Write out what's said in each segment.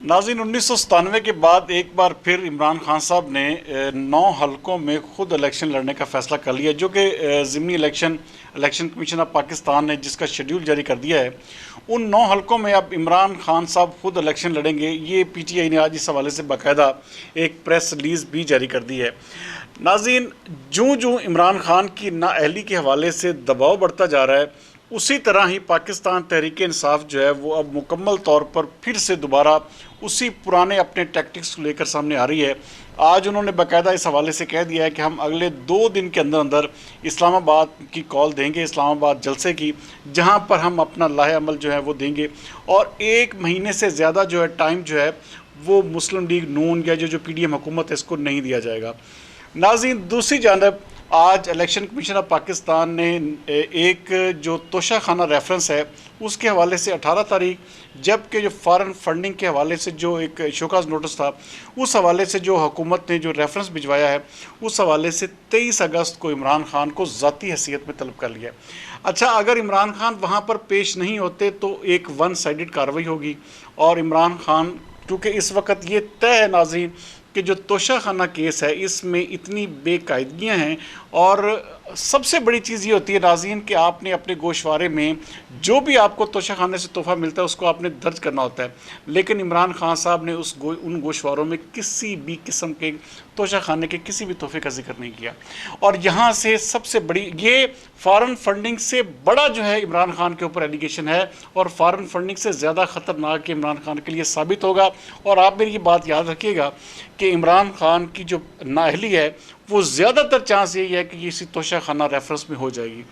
नाज़रीन 1997 के बाद एक बार फिर इमरान खान साहब ने 9 हलकों में खुद इलेक्शन लड़ने का फ़ैसला कर लिया, जो कि ज़िमनी इलेक्शन कमीशन ऑफ पाकिस्तान ने जिसका शेड्यूल जारी कर दिया है। उन 9 हलकों में अब इमरान खान साहब खुद इलेक्शन लड़ेंगे। ये पीटीआई ने आज इस हवाले से बाकायदा एक प्रेस रिलीज़ भी जारी कर दी है। नाज़रीन, जूँ जूँ इमरान खान की नाअहली के हवाले से दबाव बढ़ता जा रहा है, उसी तरह ही पाकिस्तान तहरीक इंसाफ जो है वो अब मुकम्मल तौर पर फिर से दोबारा उसी पुराने अपने टैक्टिक्स को लेकर सामने आ रही है। आज उन्होंने बाकायदा इस हवाले से कह दिया है कि हम अगले 2 दिन के अंदर अंदर इस्लामाबाद की कॉल देंगे, इस्लामाबाद जलसे की, जहां पर हम अपना लाहे अमल जो है वो देंगे, और 1 महीने से ज़्यादा जो है टाइम जो है वो मुस्लिम लीग नून या जो पीडीएम हुकूमत है इसको नहीं दिया जाएगा। नाज़रीन, दूसरी जानब आज इलेक्शन कमीशन ऑफ पाकिस्तान ने एक जो तोशाखाना रेफरेंस है उसके हवाले से 18 तारीख, जबकि जो फ़ॉरेन फंडिंग के हवाले से जो एक शोकाज़ नोटिस था उस हवाले से जो हुकूमत ने जो रेफरेंस भिजवाया है उस हवाले से 23 अगस्त को इमरान खान को ज़ाती हैसियत में तलब कर लिया। अच्छा, अगर इमरान खान वहाँ पर पेश नहीं होते तो एक 1 साइडेड कार्रवाई होगी, और इमरान खान क्योंकि इस वक्त ये तय है नाज़रीन कि जो तोशाखाना केस है इसमें इतनी बेकायदगियाँ हैं, और सबसे बड़ी चीज़ ये होती है नाज़रीन कि आपने अपने गोशवारे में जो भी आपको तोशाखाने से तोहफ़ा मिलता है उसको आपने दर्ज करना होता है, लेकिन इमरान खान साहब ने उन गोशवारों में किसी भी किस्म के तोशाखाने के किसी भी तोहफ़े का जिक्र नहीं किया। और यहाँ से सबसे बड़ी ये फ़ॉरेन फंडिंग से बड़ा जो है इमरान खान के ऊपर एलिगेशन है, और फ़ॉरेन फंडिंग से ज़्यादा ख़तरनाक इमरान खान के लिए साबित होगा। और आप मेरी ये बात याद रखिएगा कि इमरान खान की जो नाअहली है वो ज़्यादातर चांस यही है कि इसी तोशाखाना रेफरेंस में हो जाएगी।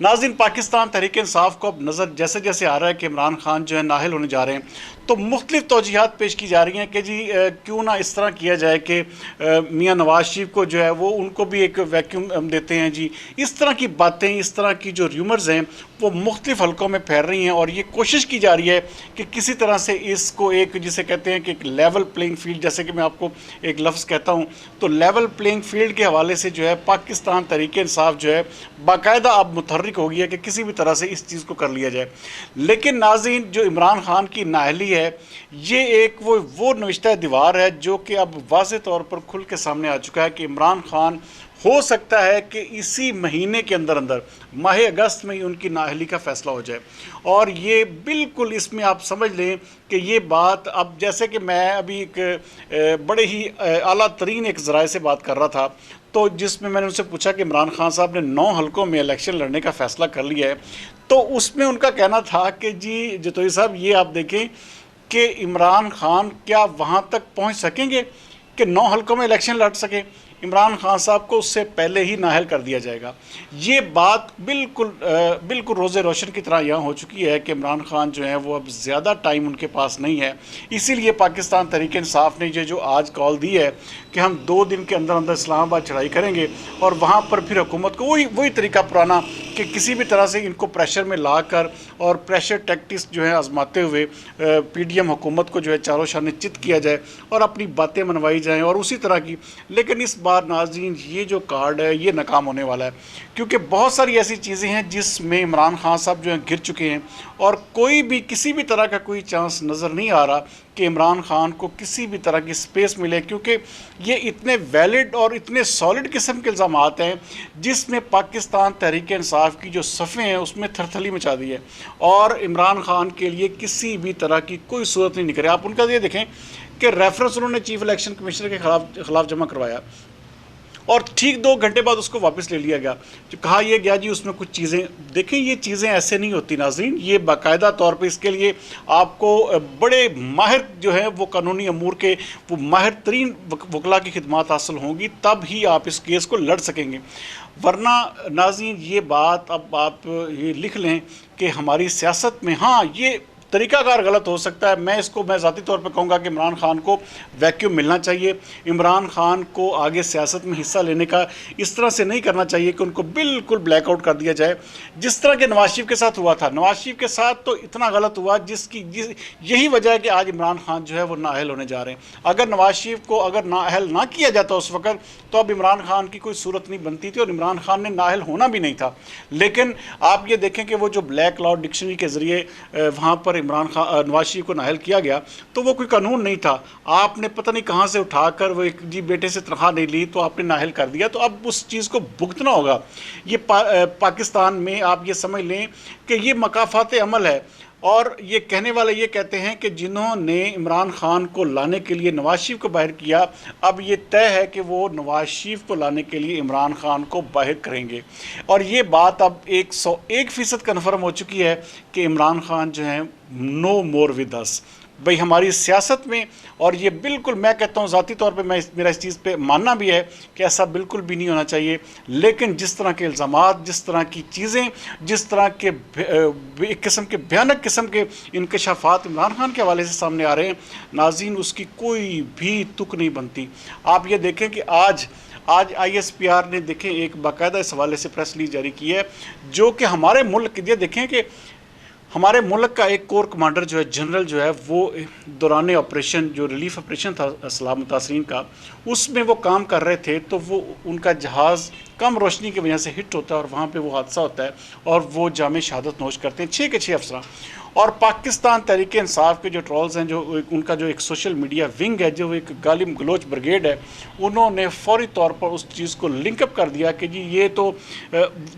नाज़रीन, पाकिस्तान तहरीक इंसाफ को अब नज़र जैसे जैसे आ रहा है कि इमरान खान जो है नाअहल होने जा रहे हैं, तो मुख्तलिफ़ तौजीहात पेश की जा रही हैं कि जी क्यों ना इस तरह किया जाए कि मियाँ नवाज शरीफ को जो है वो उनको भी एक वैक्यूम हम देते हैं जी। इस तरह की बातें, इस तरह की जो र्यूमर्स हैं वो मुख्तलिफ़ हलकों में फैल रही हैं, और ये कोशिश की जा रही है कि किसी तरह से इसको एक जिसे कहते हैं कि एक लेवल प्लेइंग फील्ड, जैसे कि मैं आपको एक लफ्ज़ कहता हूँ, तो लेवल प्लेइंग फील्ड के हवाले से जो है पाकिस्तान तहरीक इंसाफ जो है बाकायदा अब मुतहर्रिक हो गई है कि किसी भी तरह से इस चीज़ को कर लिया जाए। लेकिन नाज़रीन, जो इमरान खान की नाअहली है ये एक वो नविश्ता दीवार है जो कि अब वाज़ेह तौर पर खुल के सामने आ चुका है कि इमरान खान हो सकता है कि इसी महीने के अंदर अंदर माह अगस्त में ही उनकी नाअहली का फ़ैसला हो जाए। और ये बिल्कुल इसमें आप समझ लें कि ये बात अब जैसे कि मैं अभी एक बड़े ही आला तरीन एक ज़राए से बात कर रहा था, तो जिसमें मैंने उनसे पूछा कि इमरान खान साहब ने 9 हलकों में इलेक्शन लड़ने का फ़ैसला कर लिया है, तो उसमें उनका कहना था कि जी जतोई साहब, ये आप देखें कि इमरान खान क्या वहाँ तक पहुँच सकेंगे कि 9 हलकों में इलेक्शन लड़ सके। इमरान खान साहब को उससे पहले ही नाअहल कर दिया जाएगा। ये बात बिल्कुल रोज़े रोशन की तरह यहाँ हो चुकी है कि इमरान खान जो है वो अब ज़्यादा टाइम उनके पास नहीं है। इसीलिए पाकिस्तान तहरीक इंसाफ ने ये जो आज कॉल दी है कि हम 2 दिन के अंदर अंदर इस्लामाबाद चढ़ाई करेंगे, और वहाँ पर फिर हुकूमत को वही तरीका पुराना कि किसी भी तरह से इनको प्रेशर में ला कर और प्रेशर टैक्टिक्स जो है आजमाते हुए पीडीएम हुकूमत को जो है चारों शाने चित किया जाए और अपनी बातें मनवाई जाएँ और उसी तरह की। लेकिन इस बार नाज़रीन ये जो कार्ड है ये नाकाम होने वाला है, क्योंकि बहुत सारी ऐसी चीज़ें हैं जिसमें इमरान खान साहब जो हैं गिर चुके हैं, और कोई भी किसी भी तरह का कोई चांस नज़र नहीं आ रहा कि इमरान खान को किसी भी तरह की स्पेस मिले, क्योंकि ये इतने वैलिड और इतने सॉलिड किस्म के इल्ज़ामात हैं जिसमें पाकिस्तान तहरीक इंसाफ की जो सफ़ें हैं उसमें थरथली मचा दी है, और इमरान खान के लिए किसी भी तरह की कोई सूरत नहीं निकले। आप उनका ये देखें कि रेफरेंस उन्होंने चीफ इलेक्शन कमिश्नर के खिलाफ जमा करवाया, और ठीक 2 घंटे बाद उसको वापस ले लिया गया। जो कहा यह गया जी उसमें कुछ चीज़ें, देखें ये चीज़ें ऐसे नहीं होती नाज़रीन, ये बाकायदा तौर पे इसके लिए आपको बड़े माहिर जो है वो कानूनी अमूर के वो माहिर तरीन वकला की खिदमात हासिल होंगी, तब ही आप इस केस को लड़ सकेंगे। वरना नाज़रीन ये बात अब आप ये लिख लें कि हमारी सियासत में हाँ ये तरीक़ाकार गलत हो सकता है। मैं ज़ाती तौर पर कहूँगा कि इमरान खान को वैक्यूम मिलना चाहिए। इमरान खान को आगे सियासत में हिस्सा लेने का इस तरह से नहीं करना चाहिए कि उनको बिल्कुल ब्लैकआउट कर दिया जाए, जिस तरह के नवाज शरीफ के साथ हुआ था। नवाज शरीफ के साथ तो इतना गलत हुआ यही वजह है कि आज इमरान खान जो है वो नाअहल होने जा रहे हैं। अगर नवाज शरीफ को अगर नाअहल ना किया जाता उस वक्त, तो अब इमरान खान की कोई सूरत नहीं बनती थी, और इमरान खान ने नाअहल होना भी नहीं था। लेकिन आप ये देखें कि वो जो ब्लैक लॉ डिक्शनरी के ज़रिए वहाँ पर عمران خان نواز شریف کو نااہل کیا گیا تو وہ کوئی قانون نہیں تھا، آپ نے پتہ نہیں کہاں سے اٹھا کر وہ ایک جی بیٹے سے تنخواہ نہیں لی تو آپ نے نااہل کر دیا، تو اب اس چیز کو بھگتنا ہوگا۔ یہ پاکستان میں آپ یہ سمجھ لیں کہ یہ مکافات عمل ہے، اور یہ کہنے والے یہ کہتے ہیں کہ جنہوں نے عمران خان کو لانے کے لیے نواز شریف کو باہر کیا، اب یہ طے ہے کہ وہ نواز شریف کو لانے کے لیے عمران خان کو باہر کریں گے، اور یہ بات اب 101% کنفرم ہو چکی ہے کہ عمران خان جو ہیں نو مور ود اس۔ بھئی ہماری سیاست میں، اور یہ بالکل میں کہتا ہوں ذاتی طور پہ میرا اس چیز پہ ماننا بھی ہے کہ ایسا بالکل بھی نہیں ہونا چاہیے، لیکن جس طرح کے الزامات، جس طرح کی چیزیں، جس طرح کے ایک قسم کے بھیانک قسم کے انکشافات عمران خان کے حوالے سے سامنے آ رہے ہیں، ناظرین اس کی کوئی بھی تک نہیں بنتی۔ آپ یہ دیکھیں کہ آج ISPR نے دیکھیں ایک باقاعدہ اس حوالے سے پریس ریلیز جاری کی ہے، جو کہ ہمارے ملک، یہ دیکھیں کہ ہمارے ملک کا ایک کور کمانڈر جو ہے، جنرل جو ہے، وہ دوران آپریشن جو ریلیف آپریشن تھا سیلاب متاثرین کا، اس میں وہ کام کر رہے تھے تو وہ ان کا جہاز کم روشنی کی وجہ سے ہٹ ہوتا ہے اور وہاں پہ وہ حادثہ ہوتا ہے اور وہ جامِ شہادت نوش کرتے ہیں 6 کے 6 افسران۔ اور پاکستان تحریک انصاف کے جو ٹرولز ہیں، جو ان کا جو ایک سوشل میڈیا ونگ ہے، جو ایک گالم گلوچ بریگیڈ ہے، انہوں نے فوری طور پر اس چیز کو لنک اپ کر دیا کہ جی یہ تو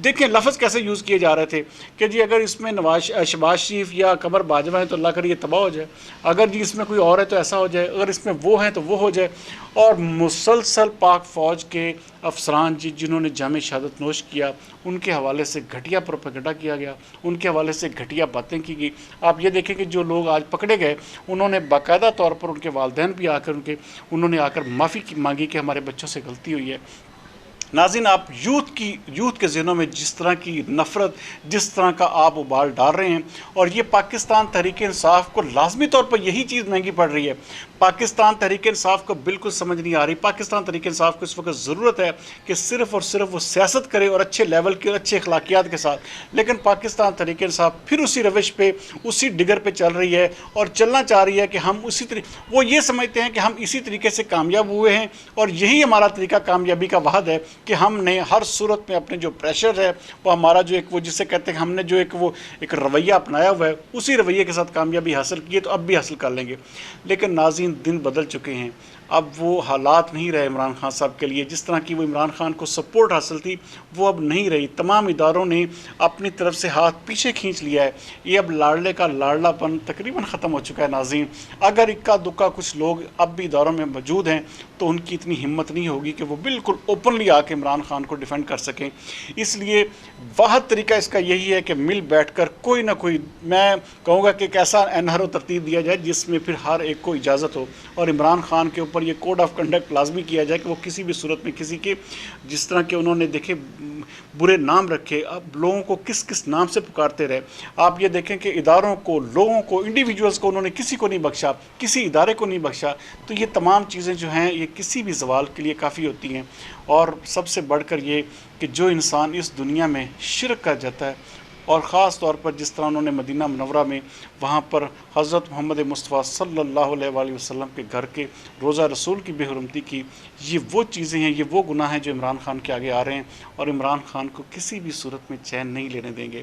دیکھیں لفظ کیسے یوز کیے جا رہے تھے کہ جی اگر اس میں شہباز شریف یا قمر باجوہ ہیں تو اللہ کرے یہ تباہ ہو جائے، اگر جی اس میں کوئی اور ہے تو ایسا ہو جائے، اگر اس میں وہ ہیں تو وہ ہو جائے۔ اور مسلسل پاک فوج کے افسران جنہوں نے جامِ شہادت نوش کیا، ان کے حوالے سے گھٹیا پروپیگنڈا کیا گیا، ان کے حوالے سے گھٹیا باتیں کی گئی۔ آپ یہ دیکھیں کہ جو لوگ آج پکڑے گئے، انہوں نے باقاعدہ طور پر ان کے والدین بھی انہوں نے آ کر معافی مانگی کہ ہمارے بچوں سے غلطی ہوئی ہے۔ ناظرین، آپ یوتھ کے ذہنوں میں جس طرح کی نفرت، جس طرح کا آپ ابال ڈال رہے ہیں، اور یہ پاکستان تحریک انصاف کو لازمی طور پر یہی چیز مہنگی پڑ رہی ہے۔ پاکستان تحریک انصاف کو بالکل سمجھ نہیں آ رہی۔ پاکستان تحریک انصاف کو اس وقت ضرورت ہے کہ صرف اور صرف وہ سیاست کرے، اور اچھے لیول کے اور اچھے اخلاقیات کے ساتھ، لیکن پاکستان تحریک انصاف پھر اسی روش پہ، اسی ڈگر پہ چل رہی ہے اور چلنا چاہ رہی ہے کہ ہم وہ یہ سمجھتے ہیں کہ ہم اسی طریقے سے کامیاب ہوئے ہیں، اور یہی ہمارا طریقہ کامیابی کا واحد ہے کہ ہم نے ہر صورت میں اپنے جو پریشر ہے، وہ ہمارا جو ایک وہ جسے کہتے ہیں ہم نے جو ایک رویہ اپنایا ہوا ہے، اسی رویے کے ساتھ کامیابی حاصل کی ہے، تو اب بھی حاصل کر لیں گے۔ لیکن ناظرین، دن بدل چکے ہیں، اب وہ حالات نہیں رہے عمران خان صاحب کے لیے، جس طرح کی وہ عمران خان کو سپورٹ حاصل تھی وہ اب نہیں رہی۔ تمام اداروں نے اپنی طرف سے ہاتھ پیچھے کھینچ لیا ہے، یہ اب لاڑلے کا لاڑلا پن تقریباً ختم ہو چکا ہے۔ ناظرین، اگر اکا دکا کچھ لوگ اب بھی اداروں میں موجود ہیں تو ان کی اتنی ہمت نہیں ہوگی کہ وہ بالکل اوپنلی آ کے عمران خان کو ڈیفینڈ کر سکیں۔ اس لیے واحد طریقہ اس کا یہی ہے کہ مل بیٹھ کر کوئی نہ کوئی، میں کہوں گا کہ ایک ایسا انہر و ترتیب دیا جائے جس میں پھر ہر ایک کو اجازت ہو، اور عمران خان کے اوپر یہ کوڈ آف کنڈکٹ لازمی کیا جائے کہ وہ کسی بھی صورت میں کسی کے، جس طرح کہ انہوں نے دیکھے برے نام رکھے، اب لوگوں کو کس نام سے پکارتے رہے۔ آپ یہ دیکھیں کہ اداروں کو، لوگوں کو، انڈیویجولز کو انہوں نے کسی کو نہیں بخشا، کسی ادارے کو نہیں بخشا، تو یہ تمام چیزیں جو ہیں یہ کسی بھی زوال کے لیے کافی ہوتی ہیں۔ اور سب سے بڑھ کر یہ کہ جو انسان اس دنیا میں شرک کر جاتا ہے، اور خاص طور پر جس طرح انہوں نے مدینہ منورہ میں وہاں پر حضرت محمد مصطفیٰ صلی اللہ علیہ وآلہ وسلم کے گھر کے روضہ رسول کی بے حرمتی کی، یہ وہ چیزیں ہیں، یہ وہ گناہ ہیں جو عمران خان کے آگے آ رہے ہیں، اور عمران خان کو کسی بھی صورت میں چین نہیں لینے دیں گے۔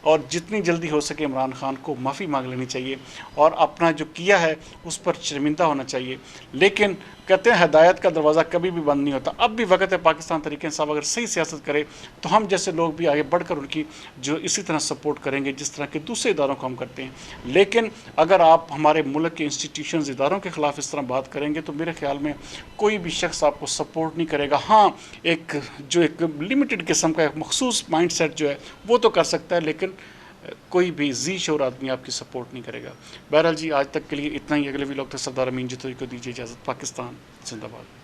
اور جتنی جلدی ہو سکے عمران خان کو معافی مانگ لینی چاہیے، اور اپنا جو کیا ہے اس پر شرمندہ ہونا چاہیے۔ لیکن کہتے ہیں ہدایت کا دروازہ کبھی بھی بند نہیں ہوتا۔ اب بھی وقت ہے پاکستان تحریک انصاف اگر صحیح سیاست کرے تو ہم جیسے لوگ بھی آگے بڑھ کر ان کی جو اسی طرح سپورٹ کریں گے جس طرح کے دوسرے اداروں کو ہم کرتے ہیں۔ لیکن اگر آپ ہمارے ملک کے انسٹیٹیوشنز، اداروں کے خلاف اس طرح بات کریں گے تو میرے خیال میں کوئی بھی شخص آپ کو سپورٹ نہیں کرے گا۔ ہاں، ایک لمیٹڈ قسم کا ایک مخصوص مائنڈ سیٹ جو ہے وہ تو کر سکتا ہے، لیکن کوئی بھی ذی شعور آدمی آپ کی سپورٹ نہیں کرے گا۔ بہرحال جی، آج تک کے لیے اتنا ہی۔ اگلے ویلاگ تک سردار امین جتوئی کو دیجیے اجازت۔ پاکستان زندہ باد۔